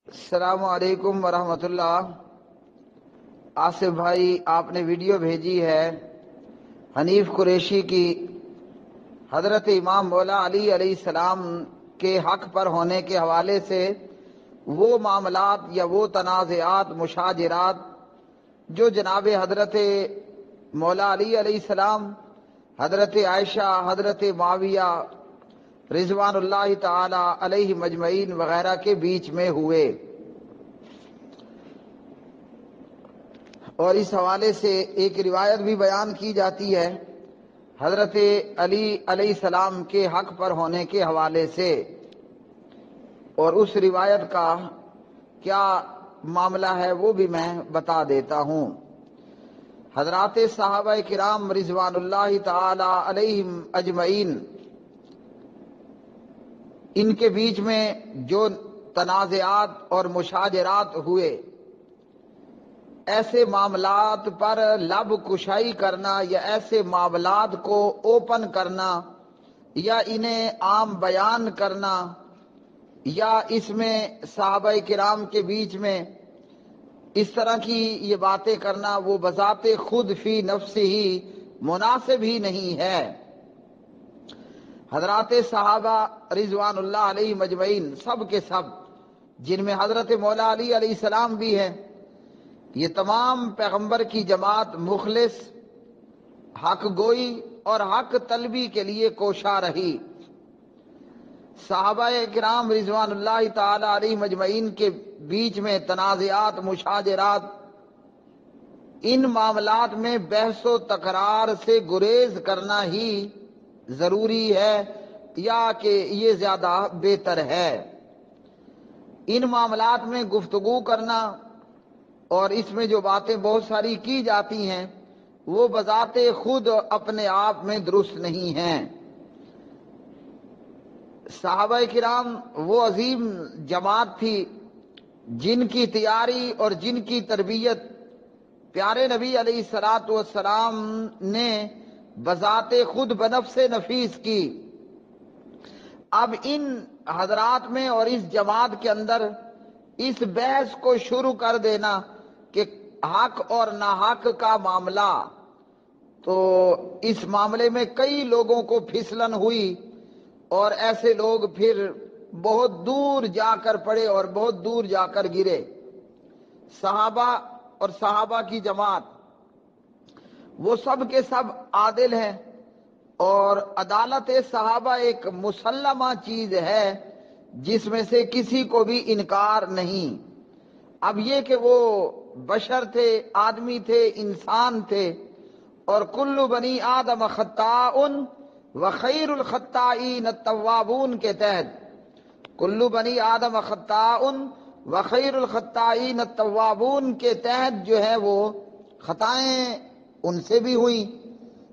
السلام علیکم ورحمۃ اللہ۔ آصف بھائی، آپ نے ویڈیو بھیجی ہے حنیف قریشی کی حضرت امام مولا علی علیہ السلام کے حق پر ہونے کے حوالے سے وہ معاملات یا وہ تنازعات مشاجرات جو جناب حضرت مولا علی علیہ السلام، حضرت عائشہ، حضرت معاویہ رضوان اللہ تعالی علیہ مجمعین وغیرہ کے بیچ میں ہوئے، اور اس حوالے سے ایک روایت بھی بیان کی جاتی ہے حضرت علی علیہ السلام کے حق پر ہونے کے حوالے سے، اور اس روایت کا کیا معاملہ ہے وہ بھی میں بتا دیتا ہوں۔ حضرات صحابہ کرام رضوان اللہ تعالی علیہم اجمعین، ان کے بیچ میں جو تنازعات اور مشاجرات ہوئے، ایسے معاملات پر لب کشائی کرنا یا ایسے معاملات کو اوپن کرنا یا انہیں عام بیان کرنا یا اس میں صحابہ کرام کے بیچ میں اس طرح کی یہ باتیں کرنا، وہ بذات خود فی نفس ہی مناسب ہی نہیں ہے۔ حضرات صحابہ رضوان اللہ علیہ مجمعین سب کے سب، جن میں حضرت مولا علی علیہ السلام بھی ہیں، یہ تمام پیغمبر کی جماعت مخلص، حق گوئی اور حق طلبی کے لیے کوشاں رہی۔ صحابہ کرام رضوان اللہ تعالی علیہ مجمعین کے بیچ میں تنازعات مشاجرات، ان معاملات میں بحث و تکرار سے گریز کرنا ہی ضروری ہے یا کہ یہ زیادہ بہتر ہے۔ ان معاملات میں گفتگو کرنا اور اس میں جو باتیں بہت ساری کی جاتی ہیں وہ بذات خود اپنے آپ میں درست نہیں ہیں۔ صحابہ کرام وہ عظیم جماعت تھی جن کی تیاری اور جن کی تربیت پیارے نبی علیہ الصلوۃ والسلام نے بذات خود بنفس نفیس کی۔ اب ان حضرات میں اور اس جماعت کے اندر اس بحث کو شروع کر دینا کہ حق اور ناحق کا معاملہ، تو اس معاملے میں کئی لوگوں کو پھسلن ہوئی اور ایسے لوگ پھر بہت دور جا کر پڑے اور بہت دور جا کر گرے۔ صحابہ اور صحابہ کی جماعت وہ سب کے سب عادل ہیں، اور عدالت صحابہ ایک مسلمہ چیز ہے جس میں سے کسی کو بھی انکار نہیں۔ اب یہ کہ وہ بشر تھے، آدمی تھے، انسان تھے، اور کل بنی آدم خطاء وخیر الخطائین التوابون کے تحت، کل بنی آدم خطاء وخیر الخطائین التوابون کے تحت جو ہے وہ خطائیں ان سے بھی ہوئیں،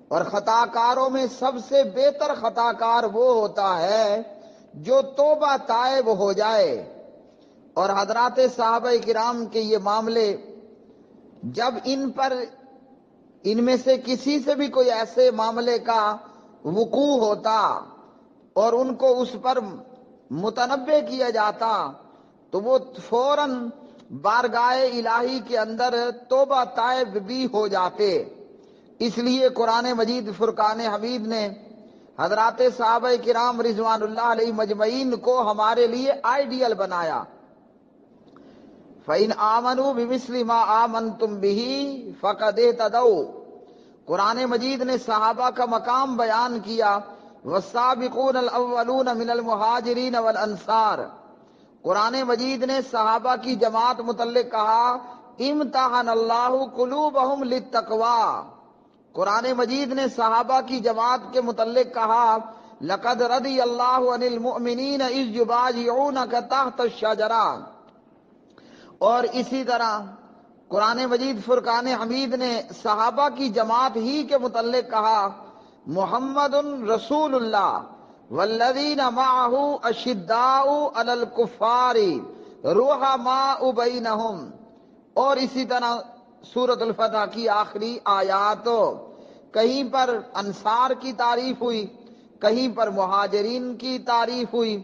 اور خطا کاروں میں سب سے بہتر خطا کار وہ ہوتا ہے جو توبہ تائب ہو جائے۔ اور حضرات صحابہ کرام کے یہ معاملے جب ان میں سے کسی سے بھی کوئی ایسے معاملے کا وقوع ہوتا اور ان کو اس پر متنبہ کیا جاتا تو وہ فوراً بارگاہ الہی کے اندر توبہ تائب بھی ہو جاتے۔ اس لیے قرآن مجید فرقان حمید نے حضرات صحابہ کرام رضوان اللہ علیہ مجمعین کو ہمارے لیے آئیڈیل بنایا۔ فَإِنْ آمَنُوا بِمِثْلِ مَا آمَنْتُمْ بِهِ فَقَدْ اهْتَدَوْا۔ قرآن مجید نے صحابہ کا مقام بیان کیا، وَالسَّابِقُونَ الْأَوَّلُونَ مِنَ الْمُهَاجِرِينَ وَالْأَنصَارِ۔ قرآن مجید نے صحابہ کی جماعت متعلق کہا، امتحن اللہ قلوبہم للتقوی۔ قرآن مجید نے صحابہ کی جماعت کے متعلق کہا، لقد رضی اللہ عن المؤمنین اذ یبایعونک تحت الشجرہ۔ اور اسی طرح قرآن مجید فرقان حمید نے صحابہ کی جماعت ہی کے متعلق کہا، محمد رسول اللہ والذین معہ اشداء علی الکفار رحماء بینہم۔ اور اسی طرح سورۃ الفتح کی آخری آیات، کہیں پر انصار کی تعریف ہوئی، کہیں پر مہاجرین کی تعریف ہوئی،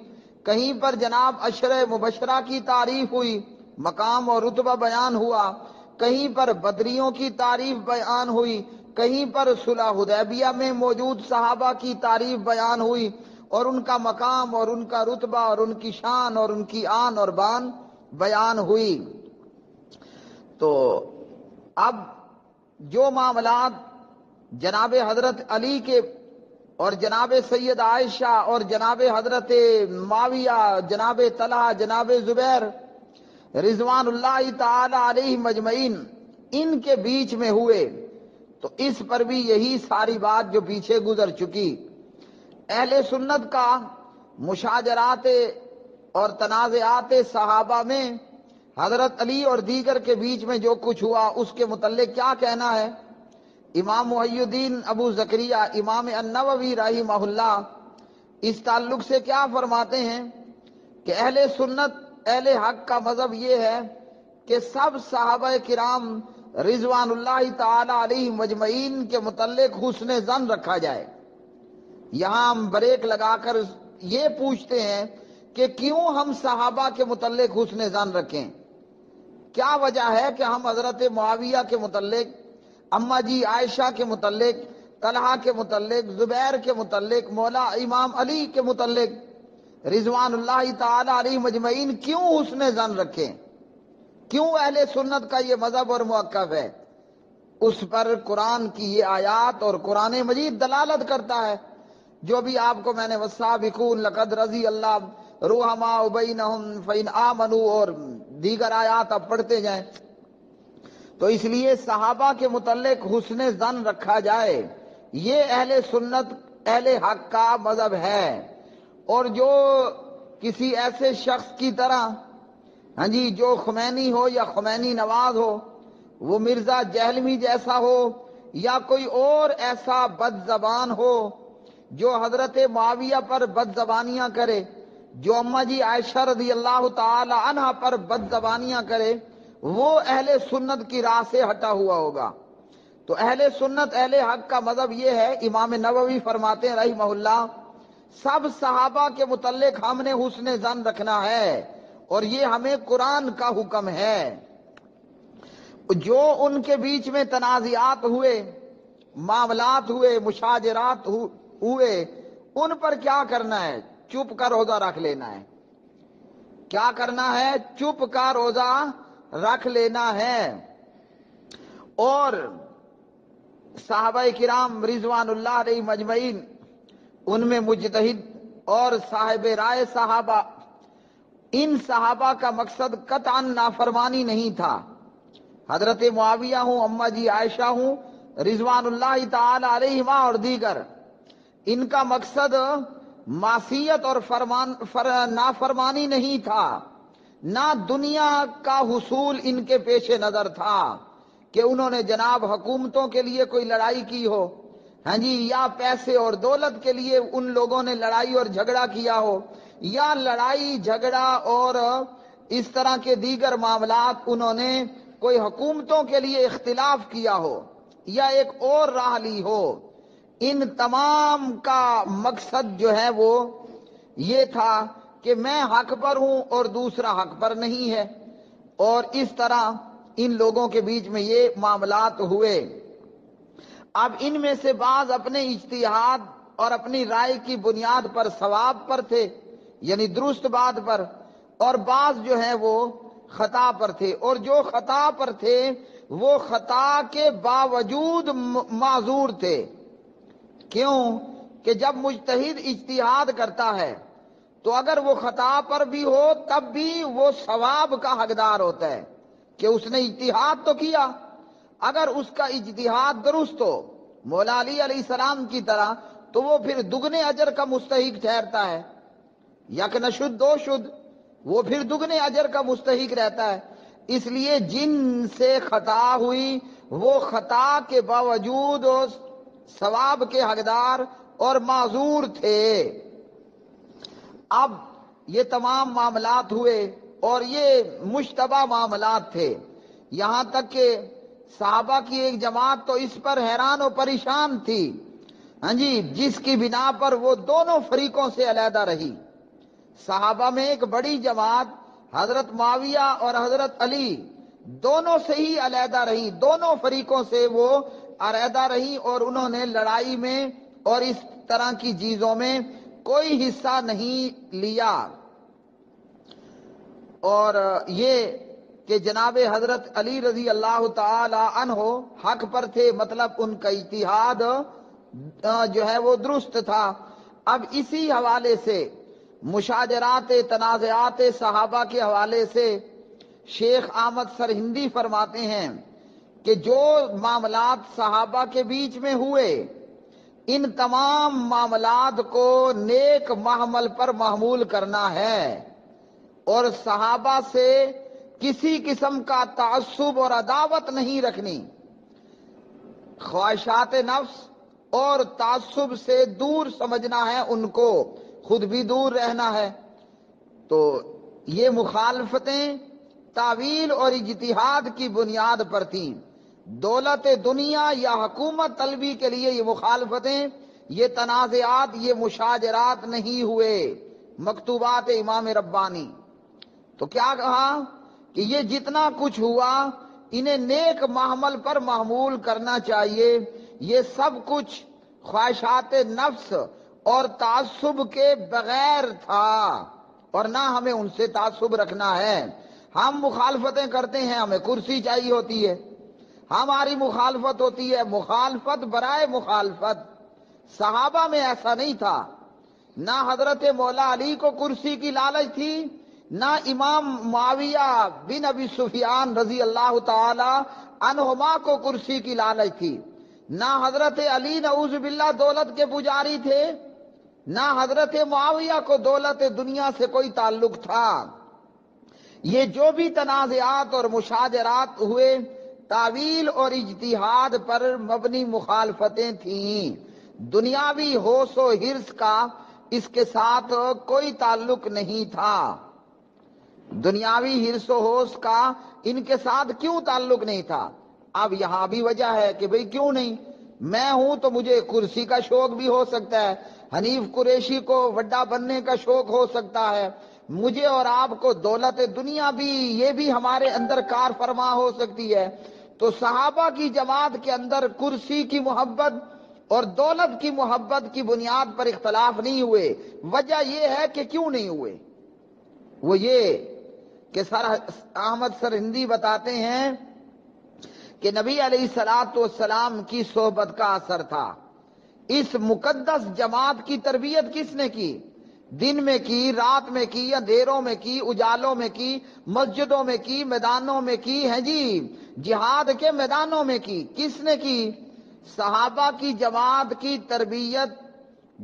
کہیں پر جناب عشرہ مبشرہ کی تعریف ہوئی، مقام اور رتبہ بیان ہوا، کہیں پر بدریوں کی تعریف بیان ہوئی، کہیں پر صلح حدیبیہ میں موجود صحابہ کی تعریف بیان ہوئی اور ان کا مقام اور ان کا رتبہ اور ان کی شان اور ان کی آن اور بان بیان ہوئی۔ تو اب جو معاملات جناب حضرت علی کے اور جناب سید عائشہ اور جناب حضرت معاویہ، جناب طلحہ، جناب زبیر رضوان اللہ تعالی علیہ مجمعین ان کے بیچ میں ہوئے، تو اس پر بھی یہی ساری بات جو پیچھے گزر چکی۔ اہل سنت کا مشاجرات اور تنازعات صحابہ میں حضرت علی اور دیگر کے بیچ میں جو کچھ ہوا اس کے متعلق کیا کہنا ہے؟ امام محی الدین ابو زکریا امام النووی رحمہ اللہ اس تعلق سے کیا فرماتے ہیں کہ اہل سنت اہل حق کا مذہب یہ ہے کہ سب صحابہ کرام رضوان اللہ تعالی علیہ مجمعین کے متعلق حسن ظن رکھا جائے۔ یہاں ہم بریک لگا کر یہ پوچھتے ہیں کہ کیوں ہم صحابہ کے متعلق حسن ظن رکھیں؟ کیا وجہ ہے کہ ہم حضرت معاویہ کے متعلق، اماں جی عائشہ کے متعلق، طلحہ کے متعلق، زبیر کے متعلق، مولا امام علی کے متعلق رضوان اللہ تعالی علیہ مجمعین کیوں حسن ظن رکھیں؟ کیوں اہل سنت کا یہ مذہب اور موقف ہے؟ اس پر قرآن کی یہ آیات اور قرآن مجید دلالت کرتا ہے، جو بھی آپ کو میں نے والسابقون لقد رضی اللہ رحماء بینہم فإن آمنوا اور دیگر آیات اب پڑھتے جائیں۔ تو اس لیے صحابہ کے متعلق حسن ظن رکھا جائے، یہ اہل سنت اہل حق کا مذہب ہے۔ اور جو کسی ایسے شخص کی طرح جی جو خمینی ہو یا خمینی نواز ہو، وہ مرزا جہلمی جیسا ہو یا کوئی اور ایسا بد زبان ہو جو حضرت معاویہ پر بد زبانیاں کرے، جو اماں جی عائشہ رضی اللہ تعالی عنہ پر بد زبانیاں کرے، وہ اہل سنت کی راہ سے ہٹا ہوا ہوگا۔ تو اہل سنت اہل حق کا مذہب یہ ہے، امام نووی فرماتے ہیں رحمہ اللہ، سب صحابہ کے متعلق ہم نے حسن ظن رکھنا ہے اور یہ ہمیں قرآن کا حکم ہے۔ جو ان کے بیچ میں تنازعات ہوئے، معاملات ہوئے، مشاجرات ہوئے، ان پر کیا کرنا ہے؟ چپ کا روزہ رکھ لینا ہے۔ کیا کرنا ہے؟ چپ کا روزہ رکھ لینا ہے۔ اور صحابہ کرام رضوان اللہ علیہ مجمعین، ان میں مجتہد اور صاحب رائے صحابہ، ان صحابہ کا مقصد قطعاً نافرمانی نہیں تھا۔ حضرت معاویہ ہوں، اماں جی عائشہ ہوں رضوان اللہ تعالی علیہما اور دیگر، ان کا مقصد معصیت اور نافرمانی نہیں تھا، نہ دنیا کا حصول ان کے پیش نظر تھا کہ انہوں نے جناب حکومتوں کے لیے کوئی لڑائی کی ہو، ہاں جی، یا پیسے اور دولت کے لیے ان لوگوں نے لڑائی اور جھگڑا کیا ہو، یا لڑائی جھگڑا اور اس طرح کے دیگر معاملات انہوں نے کوئی حکومتوں کے لیے اختلاف کیا ہو یا ایک اور راہ لی ہو۔ ان تمام کا مقصد جو ہے وہ یہ تھا کہ میں حق پر ہوں اور دوسرا حق پر نہیں ہے، اور اس طرح ان لوگوں کے بیچ میں یہ معاملات ہوئے۔ اب ان میں سے بعض اپنے اجتہاد اور اپنی رائے کی بنیاد پر صواب پر تھے، یعنی درست بات پر، اور بعض جو ہیں وہ خطا پر تھے، اور جو خطا پر تھے وہ خطا کے باوجود معذور تھے۔ کیوں؟ کہ جب مجتہد اجتہاد کرتا ہے تو اگر وہ خطا پر بھی ہو تب بھی وہ ثواب کا حقدار ہوتا ہے کہ اس نے اجتہاد تو کیا۔ اگر اس کا اجتہاد درست ہو مولا علی علیہ السلام کی طرح تو وہ پھر دگنے اجر کا مستحق ٹھہرتا ہے، یک نشد دو شد، وہ پھر دگنے اجر کا مستحق رہتا ہے۔ اس لیے جن سے خطا ہوئی وہ خطا کے باوجود ثواب کے حقدار اور معذور تھے۔ اب یہ تمام معاملات ہوئے اور یہ مشتبہ معاملات تھے، یہاں تک کہ صحابہ کی ایک جماعت تو اس پر حیران و پریشان تھی، ہاں جی، جس کی بنا پر وہ دونوں فریقوں سے علیحدہ رہی۔ صحابہ میں ایک بڑی جماعت حضرت معاویہ اور حضرت علی دونوں سے ہی علیحدہ رہی، دونوں فریقوں سے وہ علیحدہ رہی، اور انہوں نے لڑائی میں اور اس طرح کی چیزوں میں کوئی حصہ نہیں لیا۔ اور یہ کہ جناب حضرت علی رضی اللہ تعالی عنہ حق پر تھے، مطلب ان کا اجتہاد جو ہے وہ درست تھا۔ اب اسی حوالے سے مشاجرات تنازعات صحابہ کے حوالے سے شیخ احمد سرہندی فرماتے ہیں کہ جو معاملات صحابہ کے بیچ میں ہوئے، ان تمام معاملات کو نیک محمل پر محمول کرنا ہے، اور صحابہ سے کسی قسم کا تعصب اور عداوت نہیں رکھنی، خواہشات نفس اور تعصب سے دور سمجھنا ہے ان کو، خود بھی دور رہنا ہے۔ تو یہ مخالفتیں تعویل اور اجتہاد کی بنیاد پر تھیں۔ دولت دنیا یا حکومت طلبی کے لیے یہ مخالفتیں، یہ تنازعات، یہ مشاجرات نہیں ہوئے مکتوبات امام ربانی۔ تو کیا کہا کہ یہ جتنا کچھ ہوا انہیں نیک محمل پر محمول کرنا چاہیے، یہ سب کچھ خواہشات نفس اور تعصب کے بغیر تھا، اور نہ ہمیں ان سے تعصب رکھنا ہے۔ ہم مخالفتیں کرتے ہیں، ہمیں کرسی چاہیے ہوتی ہے، ہماری مخالفت ہوتی ہے، مخالفت برائے مخالفت۔ صحابہ میں ایسا نہیں تھا، نہ حضرت مولا علی کو کرسی کی لالچ تھی، نہ امام معاویہ بن ابی سفیان رضی اللہ تعالی عنہما کو کرسی کی لالچ تھی، نہ حضرت علی نعوذ باللہ دولت کے پجاری تھے، نہ حضرت معاویہ کو دولت دنیا سے کوئی تعلق تھا۔ یہ جو بھی تنازعات اور مشاجرات ہوئے، تعویل اور اجتہاد پر مبنی مخالفتیں تھیں، دنیاوی ہوش و حرص کا اس کے ساتھ کوئی تعلق نہیں تھا۔ دنیاوی حرص و ہوش کا ان کے ساتھ کیوں تعلق نہیں تھا؟ اب یہاں بھی وجہ ہے کہ بھئی کیوں نہیں؟ میں ہوں تو مجھے کرسی کا شوق بھی ہو سکتا ہے، حنیف قریشی کو وڈا بننے کا شوق ہو سکتا ہے، مجھے اور آپ کو دولت دنیا بھی، یہ بھی ہمارے اندر کار فرما ہو سکتی ہے۔ تو صحابہ کی جماعت کے اندر کرسی کی محبت اور دولت کی محبت کی بنیاد پر اختلاف نہیں ہوئے۔ وجہ یہ ہے کہ کیوں نہیں ہوئے، وہ یہ کہ سر احمد سرہندی بتاتے ہیں کہ نبی علیہ الصلوۃ والسلام کی صحبت کا اثر تھا۔ اس مقدس جماعت کی تربیت کس نے کی؟ دن میں کی، رات میں کی، اندھیروں میں کی، اجالوں میں کی، مسجدوں میں کی، میدانوں میں کی، ہے جی، جہاد کے میدانوں میں کی۔ کس نے کی؟ صحابہ کی جماعت کی تربیت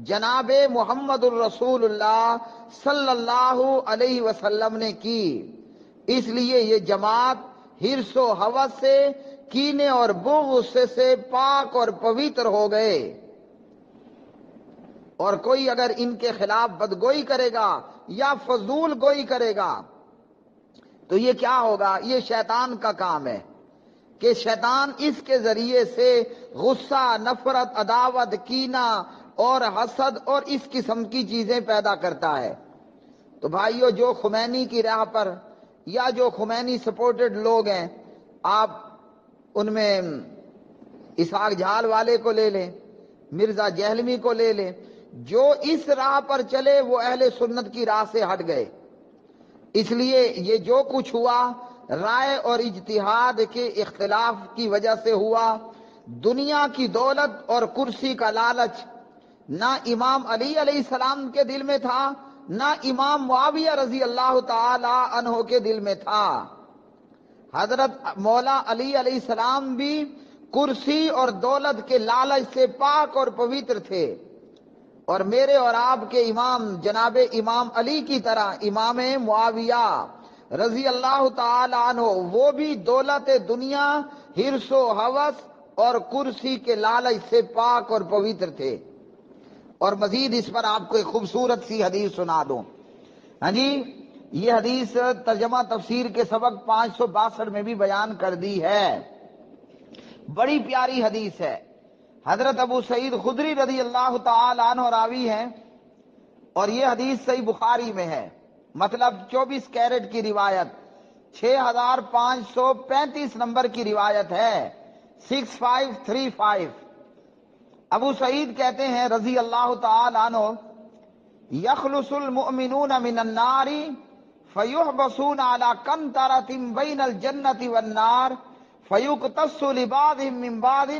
جناب محمد الرسول اللہ صلی اللہ علیہ وسلم نے کی۔ اس لیے یہ جماعت حرص و ہوس سے، کینے اور بغض سے پاک اور پویتر ہو گئے۔ اور کوئی اگر ان کے خلاف بدگوئی کرے گا یا فضول گوئی کرے گا تو یہ کیا ہوگا؟ یہ شیطان کا کام ہے کہ شیطان اس کے ذریعے سے غصہ، نفرت، عداوت، کینہ اور حسد اور اس قسم کی چیزیں پیدا کرتا ہے۔ تو بھائیو، جو خمینی کی راہ پر یا جو خمینی سپورٹڈ لوگ ہیں، آپ ان میں اسحاق جھال والے کو لے لیں، مرزا جہلمی کو لے لیں، جو اس راہ پر چلے وہ اہل سنت کی راہ سے ہٹ گئے۔ اس لیے یہ جو کچھ ہوا رائے اور اجتہاد کے اختلاف کی وجہ سے ہوا۔ دنیا کی دولت اور کرسی کا لالچ نہ امام علی علیہ السلام کے دل میں تھا، نہ امام معاویہ رضی اللہ تعالی عنہ کے دل میں تھا۔ حضرت مولا علی علیہ السلام بھی کرسی اور دولت کے لالچ سے پاک اور پویتر تھے، اور میرے اور آپ کے امام جناب امام علی کی طرح امام معاویہ رضی اللہ تعالی عنہ وہ بھی دولت دنیا، حرص و ہوس اور کرسی کے لالچ سے پاک اور پویتر تھے۔ اور مزید اس پر آپ کو ایک خوبصورت سی حدیث سنا دوں۔ ہاں جی، یہ حدیث ترجمہ تفسیر کے سبق 562 میں بھی بیان کر دی ہے، بڑی پیاری حدیث ہے۔ حضرت ابو سعید خدری رضی اللہ تعالی عنہ راوی ہیں، اور یہ حدیث صحیح بخاری میں ہے، مطلب 24 کیرٹ کی روایت، 6535 نمبر کی روایت ہے، 6535۔ ابو سعید کہتے ہیں رضی اللہ تعالی عنہ، یخلص المؤمنون من النار فیحبسون علی قنطرۃ بین الجنۃ والنار فیقتص لبعضهم من بعض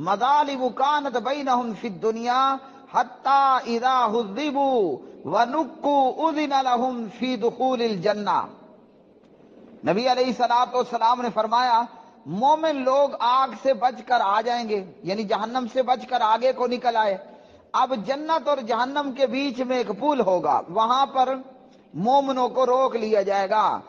مظالم كانت بینهم فی الدنیا حتی اذا حذبوا ونقوا اذن لهم فی دخول الجنہ۔ نبی علیہ الصلوۃ والسلام نے فرمایا مومن لوگ آگ سے بچ کر آ جائیں گے، یعنی جہنم سے بچ کر آگے کو نکل آئے۔ اب جنت اور جہنم کے بیچ میں ایک پل ہوگا، وہاں پر مومنوں کو روک لیا جائے گا۔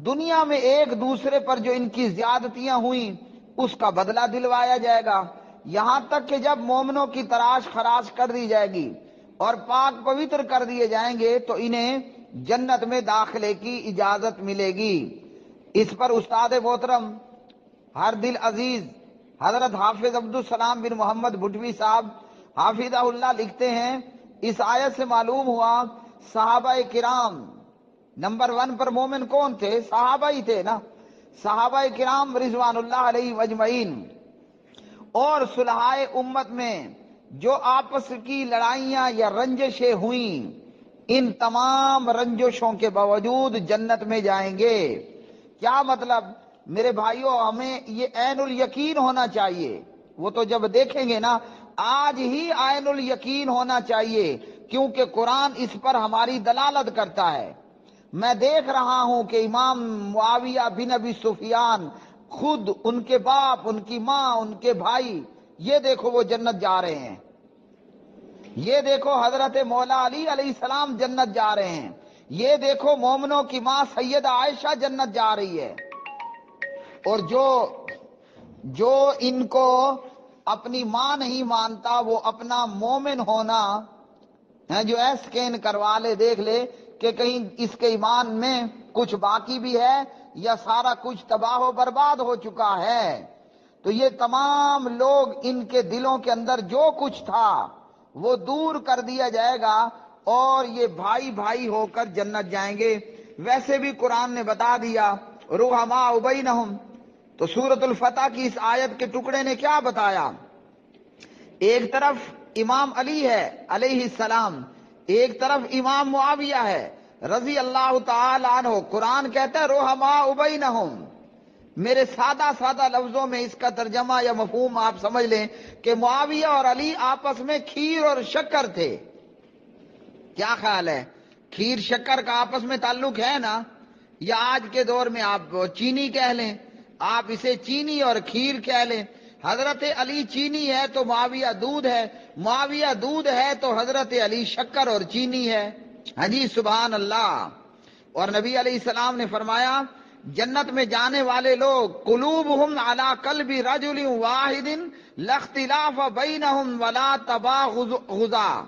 دنیا میں ایک دوسرے پر جو ان کی زیادتیاں ہوئیں اس کا بدلہ دلوایا جائے گا، یہاں تک کہ جب مومنوں کی تراش خراش کر دی جائے گی اور پاک پوتر کر دیے جائیں گے تو انہیں جنت میں داخلے کی اجازت ملے گی۔ اس پر استاد محترم ہر دل عزیز حضرت حافظ عبدالسلام بن محمد بھٹوی صاحب حافظہ اللہ لکھتے ہیں، اس آیت سے معلوم ہوا صحابہ کرام نمبر 1 پر مومن کون تھے؟ صحابہ ہی تھے نا، صحابہ کرام رضوان اللہ علیہ اجمعین۔ اور صلحائے امت میں جو آپس کی لڑائیاں یا رنجشیں ہوئیں، ان تمام رنجشوں کے باوجود جنت میں جائیں گے۔ کیا مطلب؟ میرے بھائیوں، ہمیں یہ عین الیقین ہونا چاہیے۔ وہ تو جب دیکھیں گے نا، آج ہی عین الیقین ہونا چاہیے، کیونکہ قرآن اس پر ہماری دلالت کرتا ہے۔ میں دیکھ رہا ہوں کہ امام معاویہ بن ابی سفیان خود، ان کے باپ، ان کی ماں، ان کے بھائی، یہ دیکھو وہ جنت جا رہے ہیں۔ یہ دیکھو حضرت مولا علی علیہ السلام جنت جا رہے ہیں۔ یہ دیکھو مومنوں کی ماں سیدہ عائشہ جنت جا رہی ہے۔ اور جو ان کو اپنی ماں نہیں مانتا، وہ اپنا مومن ہونا جو ہے سکین کروا لے، دیکھ لے کہ کہیں اس کے ایمان میں کچھ باقی بھی ہے یا سارا کچھ تباہ و برباد ہو چکا ہے۔ تو یہ تمام لوگ، ان کے دلوں کے اندر جو کچھ تھا وہ دور کر دیا جائے گا اور یہ بھائی بھائی ہو کر جنت جائیں گے۔ ویسے بھی قرآن نے بتا دیا رحماء بینہم، تو سورۃ الفتح کی اس آیت کے ٹکڑے نے کیا بتایا؟ ایک طرف امام علی ہے علیہ السلام، ایک طرف امام معاویہ ہے رضی اللہ تعالی عنہ۔ قرآن کہتا ہے رحماء بینہم۔ میرے سادہ سادہ لفظوں میں اس کا ترجمہ یا مفہوم آپ سمجھ لیں کہ معاویہ اور علی آپس میں کھیر اور شکر تھے۔ کیا خیال ہے؟ کھیر شکر کا آپس میں تعلق ہے نا؟ یا آج کے دور میں آپ چینی کہہ لیں، آپ اسے چینی اور کھیر کہہ لیں۔ حضرت علی چینی ہے تو معاویہ دودھ ہے، معاویہ دودھ ہے تو حضرت علی شکر اور چینی ہے۔ ہاں جی، سبحان اللہ۔ اور نبی علیہ السلام نے فرمایا جنت میں جانے والے لوگ قلوبہم علی قلب رجل واحد لا اختلاف بینہم ولا تباغضا،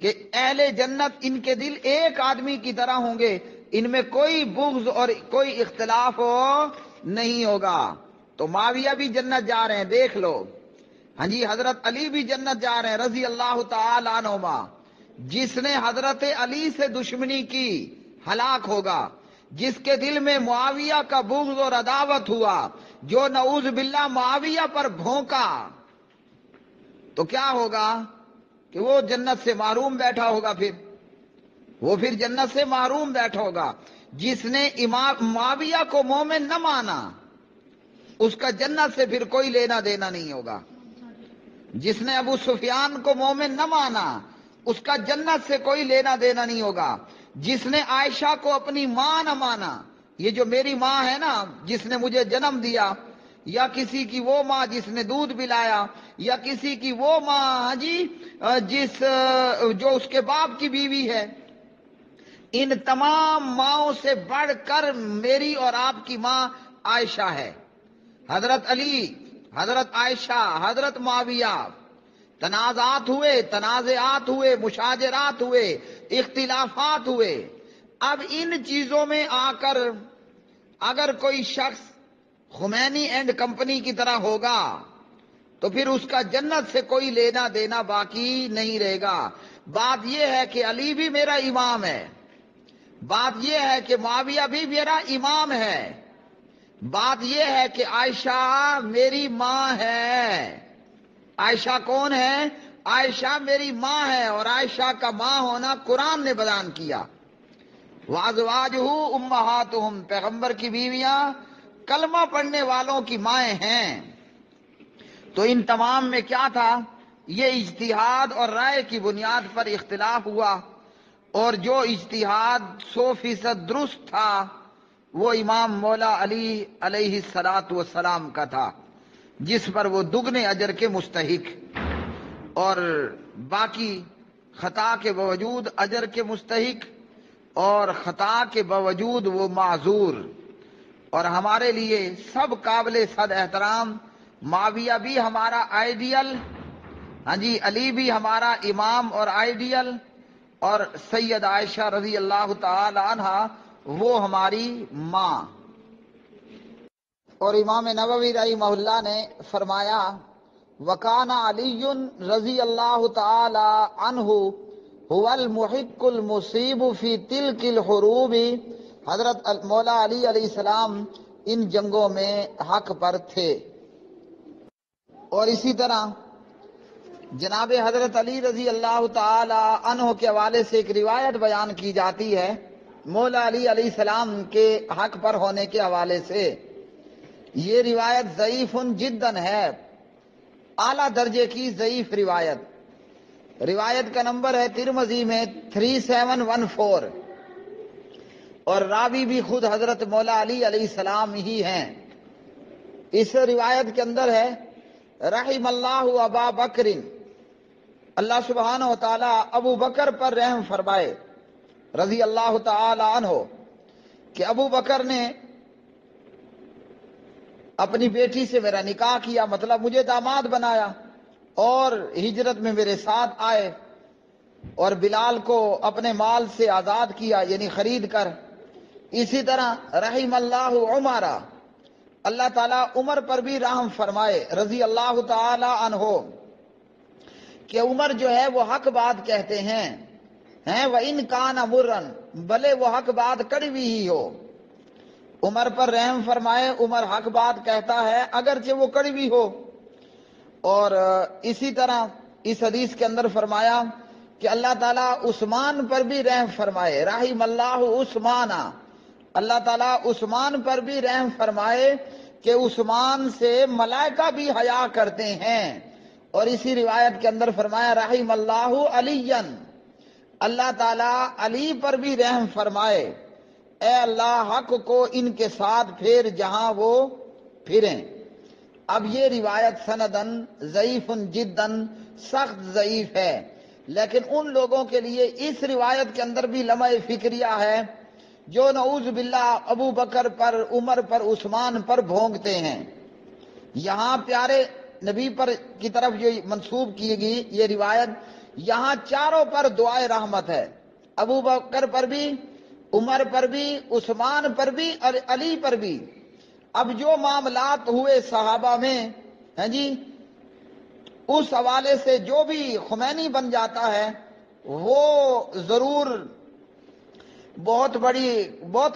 کہ اہل جنت ان کے دل ایک آدمی کی طرح ہوں گے، ان میں کوئی بغض اور کوئی اختلاف نہیں ہوگا۔ تو معاویہ بھی جنت جا رہے ہیں، دیکھ لو۔ ہاں جی، حضرت علی بھی جنت جا رہے ہیں رضی اللہ تعالی عنہما۔ جس نے حضرت علی سے دشمنی کی ہلاک ہوگا، جس کے دل میں معاویہ کا بغض اور عداوت ہوا، جو نعوذ باللہ معاویہ پر بھونکا، تو کیا ہوگا کہ وہ جنت سے محروم بیٹھا ہوگا، وہ پھر جنت سے محروم بیٹھا ہوگا۔ جس نے معاویہ کو مومن نہ مانا، اس کا جنت سے پھر کوئی لینا دینا نہیں ہوگا۔ جس نے ابو سفیان کو مومن نہ مانا، اس کا جنت سے کوئی لینا دینا نہیں ہوگا۔ جس نے عائشہ کو اپنی ماں نہ مانا، یہ جو میری ماں ہے نا جس نے مجھے جنم دیا، یا کسی کی وہ ماں جس نے دودھ پلایا، یا کسی کی وہ ماں جو اس کے باپ کی بیوی ہے، ان تمام ماؤں سے بڑھ کر میری اور آپ کی ماں عائشہ ہے۔ حضرت علی، حضرت عائشہ، حضرت معاویہ، تنازعات ہوئے، تنازعات ہوئے، مشاجرات ہوئے، اختلافات ہوئے۔ اب ان چیزوں میں آ کر اگر کوئی شخص خمینی اینڈ کمپنی کی طرح ہوگا تو پھر اس کا جنت سے کوئی لینا دینا باقی نہیں رہے گا۔ بات یہ ہے کہ علی بھی میرا امام ہے، بات یہ ہے کہ معاویہ بھی میرا امام ہے، بات یہ ہے کہ عائشہ میری ماں ہے۔ عائشہ کون ہے؟ عائشہ میری ماں ہے، اور عائشہ کا ماں ہونا قرآن نے بیان کیا۔ وازواجہ امہاتہم، پیغمبر کی بیویاں کلمہ پڑھنے والوں کی مائیں ہیں۔ تو ان تمام میں کیا تھا؟ یہ اجتہاد اور رائے کی بنیاد پر اختلاف ہوا، اور جو اجتہاد 100% درست تھا وہ امام مولا علی علیہ الصلاۃ والسلام کا تھا، جس پر وہ دگنے اجر کے مستحق، اور باقی خطا کے باوجود اجر کے مستحق، اور خطا کے باوجود وہ معذور۔ اور ہمارے لیے سب قابل صد احترام، معاویہ بھی ہمارا آئیڈیل، ہاں جی، علی بھی ہمارا امام اور آئیڈیل، اور سید عائشہ رضی اللہ تعالی عنہا وہ ہماری ماں۔ اور امام نووی رحمہ اللہ نے فرمایا وَكَانَ عَلِيٌّ رضی اللہ تعالی عنہ هو المحق المصیب فی تلک الحروب، حضرت مولا علی علیہ السلام ان جنگوں میں حق پر تھے۔ اور اسی طرح جناب حضرت علی رضی اللہ تعالی عنہ کے حوالے سے ایک روایت بیان کی جاتی ہے مولا علی علیہ السلام کے حق پر ہونے کے حوالے سے۔ یہ روایت ضعیف جداً ہے، اعلیٰ درجے کی ضعیف روایت۔ روایت کا نمبر ہے ترمذی میں 3714، اور راوی بھی خود حضرت مولا علی علیہ السلام ہی ہیں۔ اس روایت کے اندر ہے رحم اللہ ابا بکر، اللہ سبحانہ و تعالی ابو بکر پر رحم فرمائے رضی اللہ تعالی عنہ، کہ ابو بکر نے اپنی بیٹی سے میرا نکاح کیا، مطلب مجھے داماد بنایا، اور ہجرت میں میرے ساتھ آئے، اور بلال کو اپنے مال سے آزاد کیا، یعنی خرید کر۔ اسی طرح رحم اللہ عمر، اللہ تعالیٰ عمر پر بھی رحم فرمائے رضی اللہ تعالی عنہ، کہ عمر جو ہے وہ حق بات کہتے ہیں، وَإِنْ كَانَ مُرًّا، بھلے وہ حق بات کڑوی ہی ہو۔ عمر پر رحم فرمائے، عمر حق بات کہتا ہے اگرچہ وہ کڑوی ہو۔ اور اسی طرح اس حدیث کے اندر فرمایا کہ اللہ تعالیٰ عثمان پر بھی رحم فرمائے، رحم اللہ عثمان، اللہ تعالیٰ عثمان پر بھی رحم فرمائے کہ عثمان سے ملائکہ بھی حیا کرتے ہیں۔ اور اسی روایت کے اندر فرمایا رحم اللہ علی، اللہ تعالیٰ علی پر بھی رحم فرمائے، اے اللہ حق کو ان کے ساتھ پھیر جہاں وہ پھریں۔ اب یہ روایت سندن ضعیف جداً، سخت ضعیف ہے، لیکن ان لوگوں کے لیے اس روایت کے اندر بھی لمحہ فکریہ ہے جو نعوذ باللہ ابو بکر پر، عمر پر، عثمان پر بھونکتے ہیں۔ یہاں پیارے نبی پر کی طرف جو منسوب کی گئی یہ روایت، یہاں چاروں پر دعائے رحمت ہے، ابو بکر پر بھی، عمر پر بھی، عثمان پر بھی، اور علی پر بھی۔ اب جو معاملات ہوئے صحابہ میں، ہیں جی، اس حوالے سے جو بھی خمینی بن جاتا ہے وہ ضرور بہت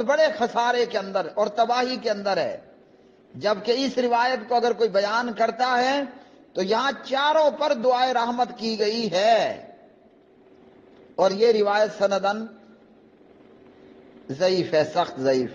بڑے خسارے کے اندر اور تباہی کے اندر ہے۔ جبکہ اس روایت کو اگر کوئی بیان کرتا ہے تو یہاں چاروں پر دعائے رحمت کی گئی ہے، اور یہ روایت سندن ضعیف ہے، سخت ضعیف۔